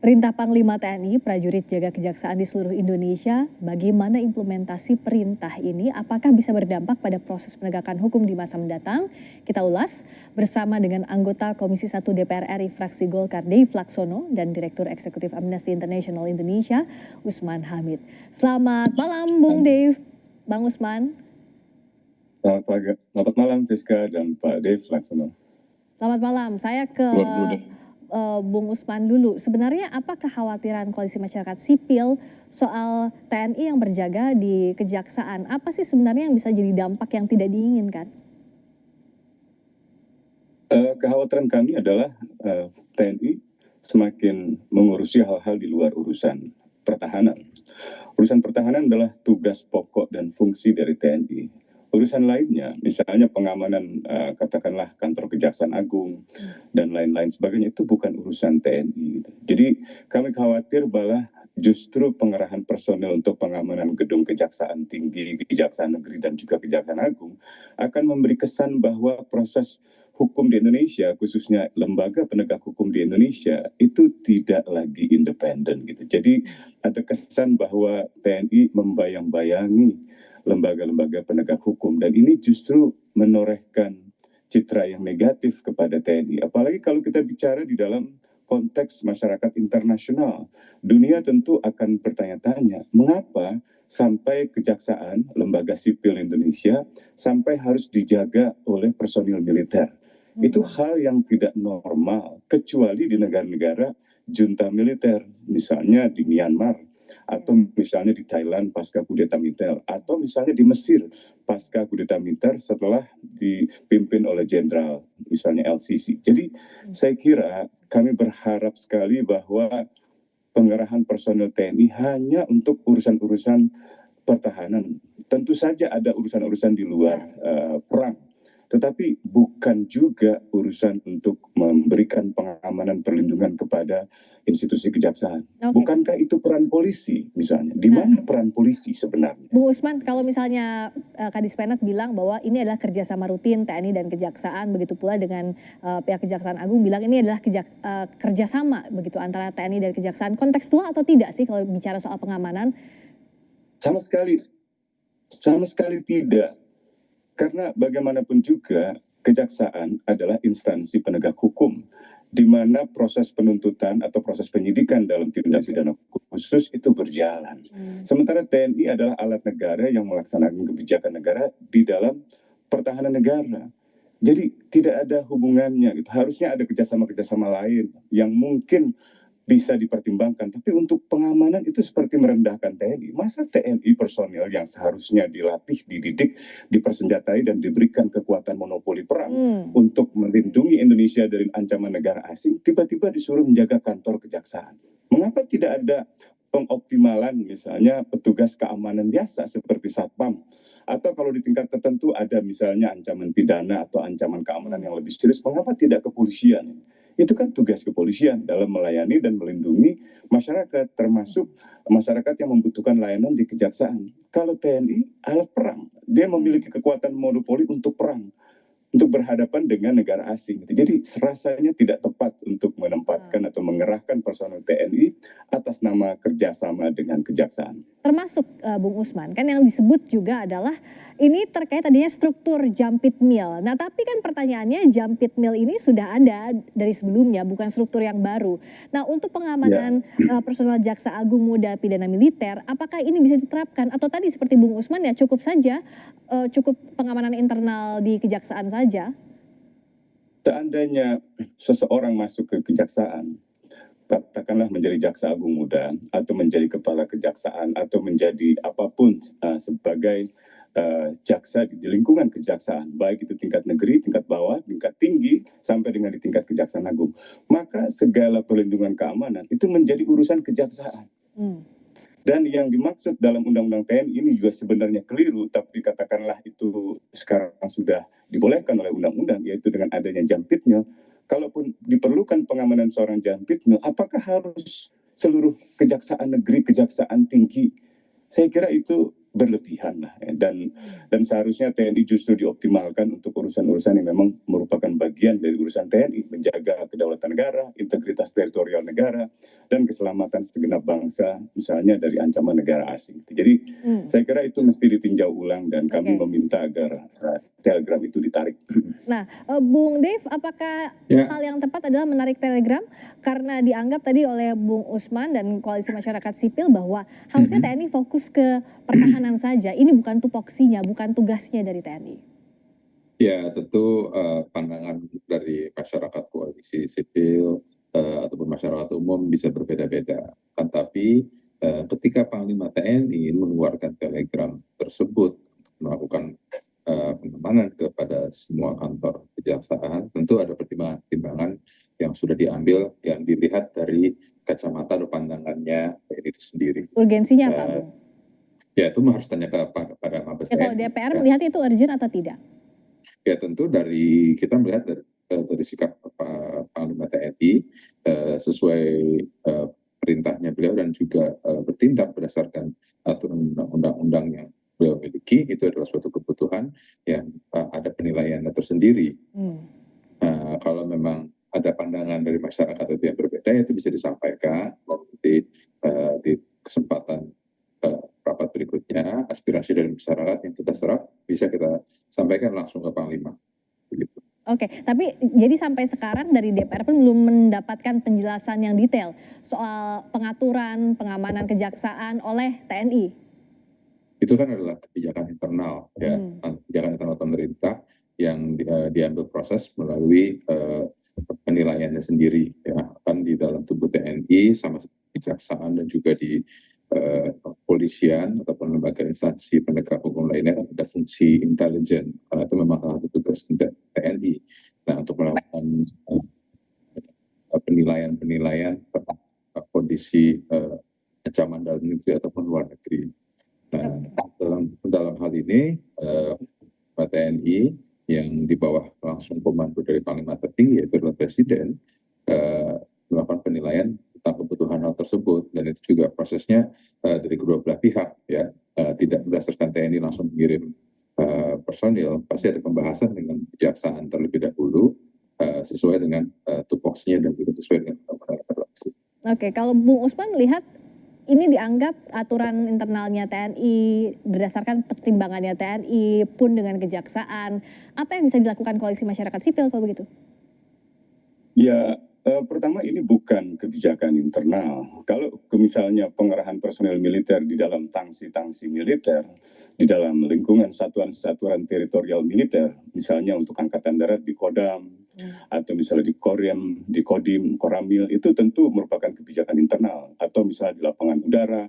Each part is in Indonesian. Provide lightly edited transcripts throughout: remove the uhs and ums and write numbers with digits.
Perintah Panglima TNI, prajurit jaga kejaksaan di seluruh Indonesia, bagaimana implementasi perintah ini? Apakah bisa berdampak pada proses penegakan hukum di masa mendatang? Kita ulas bersama dengan anggota Komisi 1 DPR RI fraksi Golkar Dave Laksono dan Direktur Eksekutif Amnesty International Indonesia, Usman Hamid. Selamat malam, Bung Dave, Bang Usman. Selamat malam, Fiska dan Pak Dave Laksono. Selamat malam, saya ke Bung Usman dulu. Sebenarnya apa kekhawatiran koalisi masyarakat sipil soal TNI yang berjaga di kejaksaan? Apa sih sebenarnya yang bisa jadi dampak yang tidak diinginkan? Kekhawatiran kami adalah TNI semakin mengurusi hal-hal di luar urusan pertahanan. Urusan pertahanan adalah tugas pokok dan fungsi dari TNI. Urusan lainnya, misalnya pengamanan katakanlah kantor Kejaksaan Agung dan lain-lain sebagainya, itu bukan urusan TNI. Jadi kami khawatir bahwa justru pengerahan personel untuk pengamanan gedung Kejaksaan Tinggi, Kejaksaan Negeri dan juga Kejaksaan Agung akan memberi kesan bahwa proses hukum di Indonesia, khususnya lembaga penegak hukum di Indonesia, itu tidak lagi independen gitu. Jadi ada kesan bahwa TNI membayang-bayangi lembaga-lembaga penegak hukum, dan ini justru menorehkan citra yang negatif kepada TNI. Apalagi kalau kita bicara di dalam konteks masyarakat internasional, dunia tentu akan bertanya-tanya mengapa sampai kejaksaan, lembaga sipil Indonesia, sampai harus dijaga oleh personil militer. Itu hal yang tidak normal, kecuali di negara-negara junta militer, misalnya di Myanmar, atau misalnya di Thailand pasca kudeta militer, atau misalnya di Mesir pasca kudeta militer setelah dipimpin oleh jenderal misalnya LCC. Jadi saya kira kami berharap sekali bahwa pengerahan personel TNI hanya untuk urusan-urusan pertahanan. Tentu saja ada urusan-urusan di luar perang, tetapi bukan juga urusan untuk memberikan pengamanan perlindungan kepada institusi kejaksaan. Bukankah itu peran polisi misalnya? Di mana peran polisi sebenarnya? Bung Usman, kalau misalnya Kadis Penat bilang bahwa ini adalah kerjasama rutin TNI dan Kejaksaan, begitu pula dengan pihak Kejaksaan Agung bilang ini adalah kerjasama begitu antara TNI dan Kejaksaan. Kontekstual atau tidak sih kalau bicara soal pengamanan? Sama sekali tidak. Karena bagaimanapun juga kejaksaan adalah instansi penegak hukum, di mana proses penuntutan atau proses penyidikan dalam tindak pidana khusus itu berjalan. Sementara TNI adalah alat negara yang melaksanakan kebijakan negara di dalam pertahanan negara. Jadi tidak ada hubungannya. Harusnya ada kerjasama-kerjasama lain yang mungkin bisa dipertimbangkan, tapi untuk pengamanan itu seperti merendahkan TNI. Masa TNI personil yang seharusnya dilatih, dididik, dipersenjatai dan diberikan kekuatan monopoli perang untuk melindungi Indonesia dari ancaman negara asing, tiba-tiba disuruh menjaga kantor kejaksaan. Mengapa tidak ada pengoptimalan misalnya petugas keamanan biasa seperti Satpam? Atau kalau di tingkat tertentu ada misalnya ancaman pidana atau ancaman keamanan yang lebih serius, mengapa tidak kepolisian? Itu kan tugas kepolisian dalam melayani dan melindungi masyarakat, termasuk masyarakat yang membutuhkan layanan di kejaksaan. Kalau TNI alat perang, dia memiliki kekuatan monopoli untuk perang, untuk berhadapan dengan negara asing. Jadi rasanya tidak tepat untuk menempatkan atau mengerahkan personel TNI atas nama kerjasama dengan kejaksaan. Termasuk Bung Usman, kan yang disebut juga adalah ini terkait tadinya struktur Jampit Mil. Nah tapi kan pertanyaannya Jampit Mil ini sudah ada dari sebelumnya, bukan struktur yang baru. Nah untuk pengamanan personel Jaksa Agung Muda Pidana Militer, apakah ini bisa diterapkan? Atau tadi seperti Bung Usman ya cukup saja, cukup pengamanan internal di kejaksaan saja? Seandainya seseorang masuk ke kejaksaan, katakanlah menjadi jaksa agung muda atau menjadi kepala kejaksaan atau menjadi apapun sebagai jaksa di lingkungan kejaksaan, baik itu tingkat negeri, tingkat bawah, tingkat tinggi, sampai dengan di tingkat kejaksaan agung, maka segala perlindungan keamanan itu menjadi urusan kejaksaan. Dan yang dimaksud dalam Undang-Undang TNI ini juga sebenarnya keliru, tapi katakanlah itu sekarang sudah dibolehkan oleh undang-undang, yaitu dengan adanya Jampitmil. Kalaupun diperlukan pengamanan seorang Jampitmil, apakah harus seluruh kejaksaan negeri, kejaksaan tinggi? Saya kira itu berlebihan lah ya. Dan seharusnya TNI justru dioptimalkan untuk urusan-urusan yang memang merupakan bagian dari urusan TNI, menjaga kedaulatan negara, integritas teritorial negara, dan keselamatan segenap bangsa, misalnya dari ancaman negara asing. Jadi saya kira itu mesti ditinjau ulang dan kami meminta agar Telegram itu ditarik. Nah, Bung Dev, apakah hal yang tepat adalah menarik Telegram? Karena dianggap tadi oleh Bung Usman dan Koalisi Masyarakat Sipil bahwa harusnya TNI fokus ke pertahanan saja. Ini bukan tupoksinya, bukan tugasnya dari TNI. Ya, tentu pandangan dari masyarakat koalisi sipil ataupun masyarakat umum bisa berbeda-beda. Tapi ketika Panglima TNI mengeluarkan telegram tersebut untuk melakukan pengamanan kepada semua kantor kejaksaan, tentu ada pertimbangan-pertimbangan yang sudah diambil, yang dilihat dari kacamata atau pandangannya itu sendiri. Urgensinya apa, Bung? Ya, itu harus tanya kepada Mabes TNI. Kalau DPR melihat itu urgent atau tidak? Ya, tentu kita melihat dari sikap Panglima TNI sesuai perintahnya beliau dan juga bertindak berdasarkan aturan undang-undang yang beliau miliki, itu adalah suatu kebutuhan yang ada penilaiannya tersendiri. Kalau memang ada pandangan dari masyarakat itu yang berbeda, itu bisa disampaikan nanti di kesempatan rapat berikutnya. Aspirasi dari masyarakat yang kita serap bisa kita sampaikan langsung ke Panglima. Begitu. Oke, tapi jadi sampai sekarang dari DPR pun belum mendapatkan penjelasan yang detail soal pengaturan pengamanan kejaksaan oleh TNI. Itu kan adalah kebijakan internal, ya, kebijakan internal pemerintah yang diambil proses melalui penilaiannya sendiri, ya, kan di dalam tubuh TNI sama kejaksaan dan juga di kepolisian ataupun lembaga instansi penegak hukum lainnya ada fungsi intelijen, karena itu memang salah satu tugas TNI. Nah, untuk melakukan penilaian tentang kondisi ancaman dalam negeri ataupun luar negeri. Nah, dalam hal ini TNI yang di bawah langsung komando dari Panglima tertinggi yaitu adalah Presiden melakukan penilaian tentang kebutuhan hal tersebut, dan itu juga prosesnya dari kedua belah pihak, ya, tidak berdasarkan TNI langsung mengirim personil, pasti ada pembahasan dengan kejaksaan terlebih dahulu sesuai dengan tupoksinya dan juga sesuai dengan undang-undang yang berlaku. Oke, kalau Bung Usman melihat ini dianggap aturan internalnya TNI, berdasarkan pertimbangannya TNI pun dengan kejaksaan, apa yang bisa dilakukan Koalisi Masyarakat Sipil kalau begitu? Ya, pertama ini bukan kebijakan internal. Kalau misalnya pengerahan personel militer di dalam tangsi-tangsi militer, di dalam lingkungan satuan-satuan teritorial militer, misalnya untuk Angkatan Darat di Kodam, atau misalnya di Korem, di Kodim, Koramil, itu tentu merupakan kebijakan internal. Atau misalnya di lapangan udara,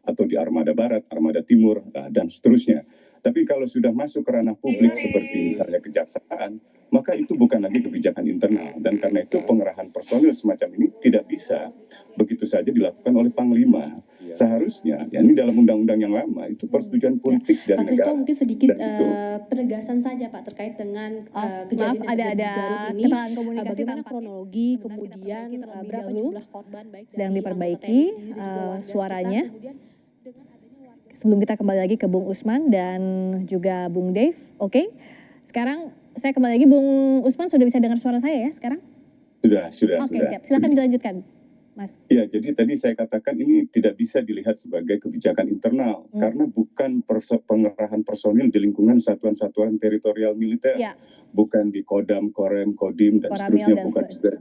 atau di Armada Barat, Armada Timur, dan seterusnya. Tapi kalau sudah masuk ke ranah publik seperti misalnya kejaksaan, maka itu bukan lagi kebijakan internal. Dan karena itu pengerahan personil semacam ini tidak bisa begitu saja dilakukan oleh Panglima. Seharusnya, ya ini dalam undang-undang yang lama, itu persetujuan politik dari Pak Kristo, negara. mungkin sedikit penegasan saja Pak terkait dengan kejadian yang terjadi di Garut ini. Bagaimana kronologi, kemudian berapa jumlah korban, baik sedang dari diperbaiki anggota TNI sendiri dan juga warga suaranya. sekitar, kemudian dengan adanya warga. Sebelum kita kembali lagi ke Bung Usman dan juga Bung Dev, oke? Sekarang saya kembali lagi, Bung Usman sudah bisa dengar suara saya ya sekarang? Sudah. Oke, siap. Silakan dilanjutkan, Mas. Ya, jadi tadi saya katakan ini tidak bisa dilihat sebagai kebijakan internal karena bukan pengerahan personil di lingkungan satuan-satuan teritorial militer, bukan di Kodam, Korem, Kodim dan seterusnya, bukan juga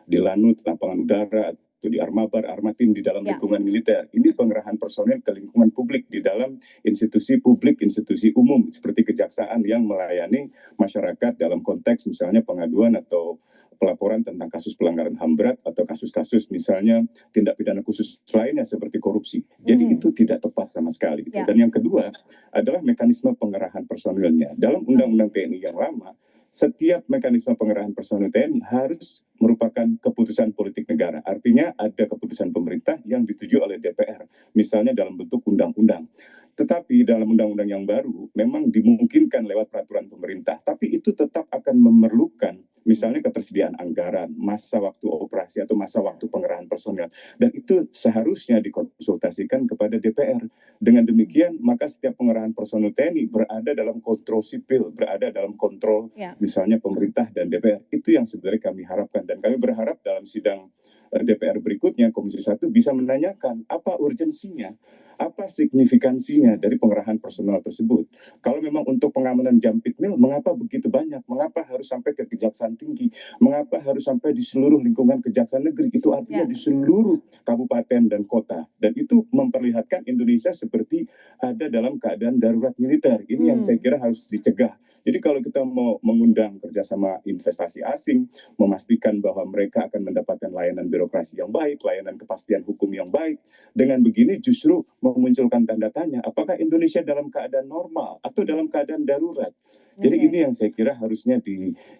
di Lanut, lapangan udara, atau di Armabar, Armatim di dalam lingkungan militer. Ini pengerahan personil ke lingkungan publik di dalam institusi publik, institusi umum seperti kejaksaan yang melayani masyarakat dalam konteks misalnya pengaduan atau pelaporan tentang kasus pelanggaran HAM berat atau kasus-kasus misalnya tindak pidana khusus lainnya seperti korupsi. Jadi itu tidak tepat sama sekali. Gitu. Dan yang kedua adalah mekanisme pengerahan personilnya. Dalam Undang-Undang TNI yang lama, setiap mekanisme pengerahan personil TNI harus merupakan keputusan politik negara. Artinya ada keputusan pemerintah yang disetujui oleh DPR, misalnya dalam bentuk undang-undang. Tetapi dalam undang-undang yang baru memang dimungkinkan lewat peraturan pemerintah, tapi itu tetap akan memerlukan misalnya ketersediaan anggaran, masa waktu operasi atau masa waktu pengerahan personel, dan itu seharusnya dikonsultasikan kepada DPR. Dengan demikian maka setiap pengerahan personel TNI berada dalam kontrol sipil, berada dalam kontrol misalnya pemerintah dan DPR. Itu yang sebenarnya kami harapkan, dan kami berharap dalam sidang DPR berikutnya Komisi 1 bisa menanyakan apa urgensinya, apa signifikansinya dari pengerahan personal tersebut. Kalau memang untuk pengamanan Jampit Mil, mengapa begitu banyak? Mengapa harus sampai ke Kejaksaan Tinggi? Mengapa harus sampai di seluruh lingkungan Kejaksaan Negeri? Itu artinya di seluruh kabupaten dan kota. Dan itu memperlihatkan Indonesia seperti ada dalam keadaan darurat militer. Ini yang saya kira harus dicegah. Jadi kalau kita mau mengundang kerjasama investasi asing, memastikan bahwa mereka akan mendapatkan layanan birokrasi yang baik, layanan kepastian hukum yang baik, dengan begini justru memunculkan tanda tanya, apakah Indonesia dalam keadaan normal atau dalam keadaan darurat? Jadi ini yang saya kira harusnya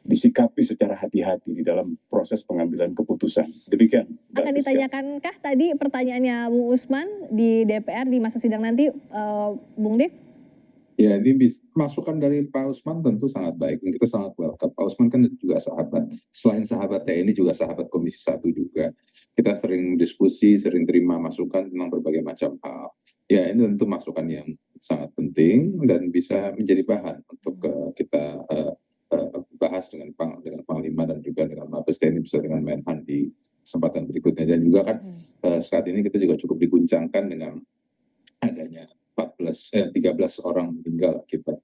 disikapi secara hati-hati di dalam proses pengambilan keputusan. Demikian. Akan ditanyakankah tadi pertanyaannya Bung Usman di DPR di masa sidang nanti, Bung Dev? Ya, ini masukan dari Pak Usman tentu sangat baik. Kita sangat welcome. Pak Usman kan juga sahabat. Selain sahabat TNI juga sahabat Komisi 1 juga. Kita sering diskusi, sering terima masukan tentang berbagai macam hal. Ya, ini tentu masukan yang sangat penting dan bisa menjadi bahan untuk kita bahas dengan Panglima dan juga dengan Mabes TNI, bisa dengan Menhan di kesempatan berikutnya. Dan juga kan saat ini kita juga cukup diguncangkan dengan adanya 13 orang meninggal akibat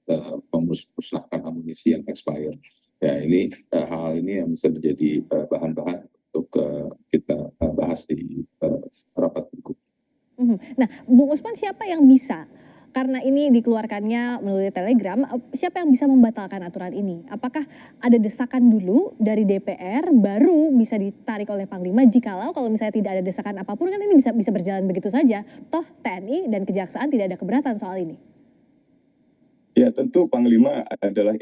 memusnahkan amunisi yang expired. Ya, ini hal ini yang bisa menjadi bahan-bahan untuk kita bahas di rapat berikut. Nah, Bung Usman, siapa yang bisa? Karena ini dikeluarkannya melalui Telegram, siapa yang bisa membatalkan aturan ini? Apakah ada desakan dulu dari DPR baru bisa ditarik oleh Panglima? Jikalau kalau misalnya tidak ada desakan apapun, kan ini bisa berjalan begitu saja. Toh TNI dan Kejaksaan tidak ada keberatan soal ini. Ya, tentu Panglima adalah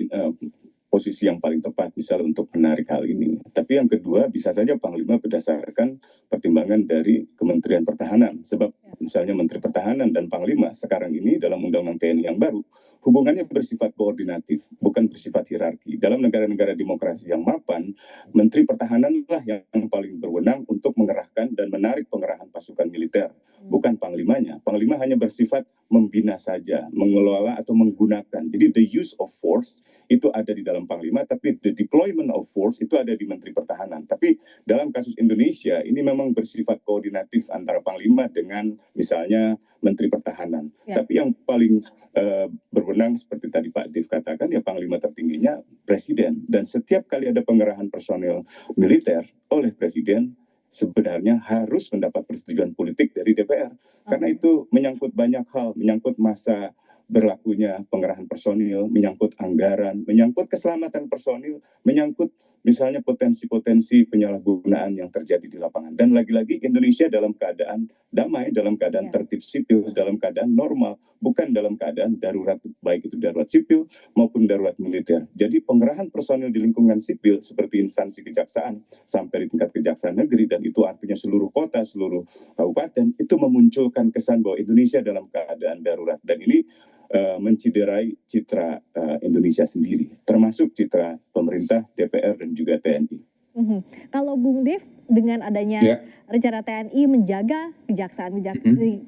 posisi yang paling tepat misalnya untuk menarik hal ini. Tapi yang kedua, bisa saja Panglima berdasarkan pertimbangan dari Kementerian Pertahanan. Sebab misalnya Menteri Pertahanan dan Panglima sekarang ini dalam Undang-Undang TNI yang baru, hubungannya bersifat koordinatif, bukan bersifat hierarki. Dalam negara-negara demokrasi yang mapan, Menteri Pertahanan lah yang paling berwenang untuk mengerahkan dan menarik pengerahan pasukan militer, bukan Panglimanya. Panglima hanya bersifat membina saja, mengelola atau menggunakan. Jadi the use of force itu ada di dalam Panglima, tapi the deployment of force itu ada di Menteri Pertahanan. Tapi dalam kasus Indonesia ini memang bersifat koordinatif antara Panglima dengan misalnya Menteri Pertahanan. Tapi yang paling berwenang seperti tadi Pak Dev katakan, ya Panglima tertingginya Presiden. Dan setiap kali ada pengerahan personel militer oleh Presiden, sebenarnya harus mendapat persetujuan politik dari DPR. Karena itu menyangkut banyak hal, menyangkut masa berlakunya pengerahan personil, menyangkut anggaran, menyangkut keselamatan personil, menyangkut misalnya potensi-potensi penyalahgunaan yang terjadi di lapangan. Dan lagi-lagi Indonesia dalam keadaan damai, dalam keadaan tertib sipil, dalam keadaan normal, bukan dalam keadaan darurat, baik itu darurat sipil maupun darurat militer. Jadi pengerahan personil di lingkungan sipil seperti instansi kejaksaan sampai di tingkat kejaksaan negeri, dan itu artinya seluruh kota, seluruh kabupaten, itu memunculkan kesan bahwa Indonesia dalam keadaan darurat. Dan ini menciderai citra Indonesia sendiri, termasuk citra pemerintah, DPR, dan juga TNI. Kalau Bung Dev, dengan adanya rencana TNI menjaga kejaksaan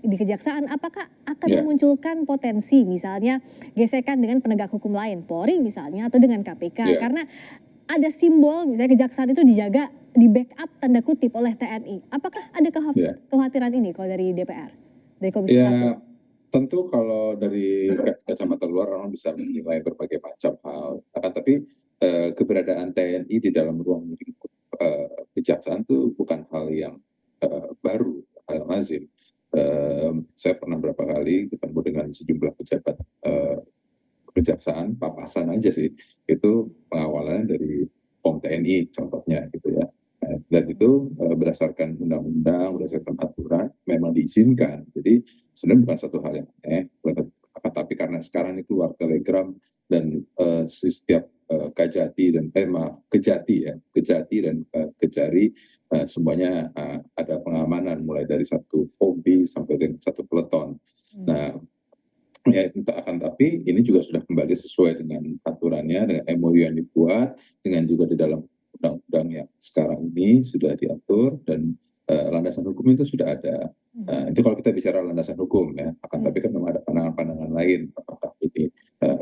di kejaksaan, apakah akan memunculkan potensi misalnya gesekan dengan penegak hukum lain, Polri misalnya, atau dengan KPK? Karena ada simbol misalnya kejaksaan itu dijaga, di backup tanda kutip oleh TNI. Apakah ada kekhawatiran ini kalau dari DPR, dari Komisi 1? Tentu kalau dari kacamata luar orang bisa menilai berbagai macam hal, tapi keberadaan TNI di dalam ruang lingkup kejaksaan itu bukan hal yang baru, hal yang lazim. Saya pernah berapa kali ketemu dengan sejumlah pejabat kejaksaan, papasan aja sih, itu pengawalannya dari POM TNI contohnya gitu ya. Dan itu berdasarkan undang-undang, berdasarkan aturan, memang diizinkan. Jadi sebenarnya bukan satu hal yang aneh, tapi karena sekarang itu keluar telegram dan setiap kejati dan kejati dan kejari semuanya ada pengamanan mulai dari satu kompi sampai dengan satu peleton. Nah, ya akan tapi ini juga sudah kembali sesuai dengan aturannya, dengan MOU yang dibuat, dengan juga di dalam undang-undang yang sekarang ini sudah diatur dan landasan hukum itu sudah ada. Itu kalau kita bicara landasan hukum ya, akan tapi kan memang ada pandangan-pandangan lain, apakah ini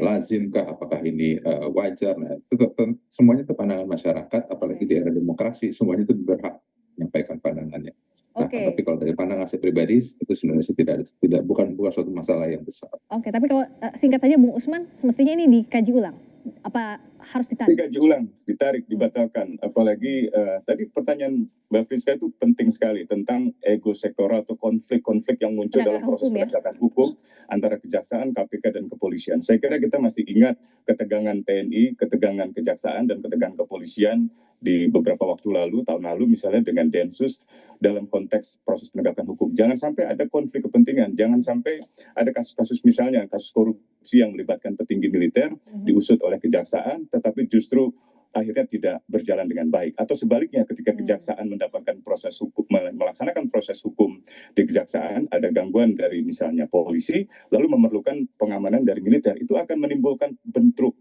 lazimkah, apakah ini wajar. Nah, itu semuanya itu pandangan masyarakat, apalagi di era demokrasi, semuanya itu berhak menyampaikan pandangannya. Nah, tapi kalau dari pandangan saya pribadi itu sebenarnya tidak bukan suatu masalah yang besar. Oke, tapi kalau singkat saja Bung Usman, semestinya ini dikaji ulang. Apa harus ditarik? Dikaji ulang, ditarik, dibatalkan. Apalagi tadi pertanyaan Mbak Friska itu penting sekali tentang ego sektoral atau konflik-konflik yang muncul dalam proses penegakan hukum antara kejaksaan, KPK, dan kepolisian. Saya kira kita masih ingat ketegangan TNI, ketegangan kejaksaan, dan ketegangan kepolisian di beberapa waktu lalu, tahun lalu misalnya dengan Densus dalam konteks proses penegakan hukum. Jangan sampai ada konflik kepentingan, jangan sampai ada kasus-kasus misalnya kasus korupsi yang melibatkan petinggi militer diusut oleh kejaksaan, tetapi justru akhirnya tidak berjalan dengan baik. Atau sebaliknya ketika kejaksaan mendapatkan proses hukum, melaksanakan proses hukum di kejaksaan, ada gangguan dari misalnya polisi, lalu memerlukan pengamanan dari militer, itu akan menimbulkan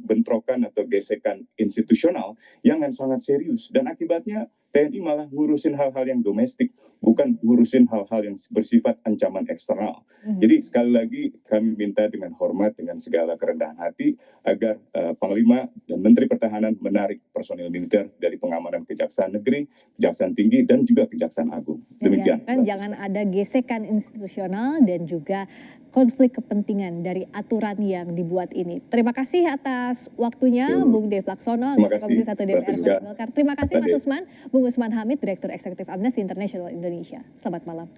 bentrokan atau gesekan institusional yang sangat serius. Dan akibatnya TNI malah ngurusin hal-hal yang domestik, bukan ngurusin hal-hal yang bersifat ancaman eksternal. Jadi sekali lagi kami minta dengan hormat, dengan segala kerendahan hati, agar Panglima dan Menteri Pertahanan menarik personil militer dari pengamanan Kejaksaan Negeri, Kejaksaan Tinggi, dan juga Kejaksaan Agung. Demikian. Jangan ada gesekan institusional dan juga konflik kepentingan dari aturan yang dibuat ini. Terima kasih atas waktunya Bung Dev Laksono, Komisi 1 DPR. Terima kasih Mas Usman, Bung Usman Hamid, Direktur Eksekutif Amnesty International Indonesia. Selamat malam.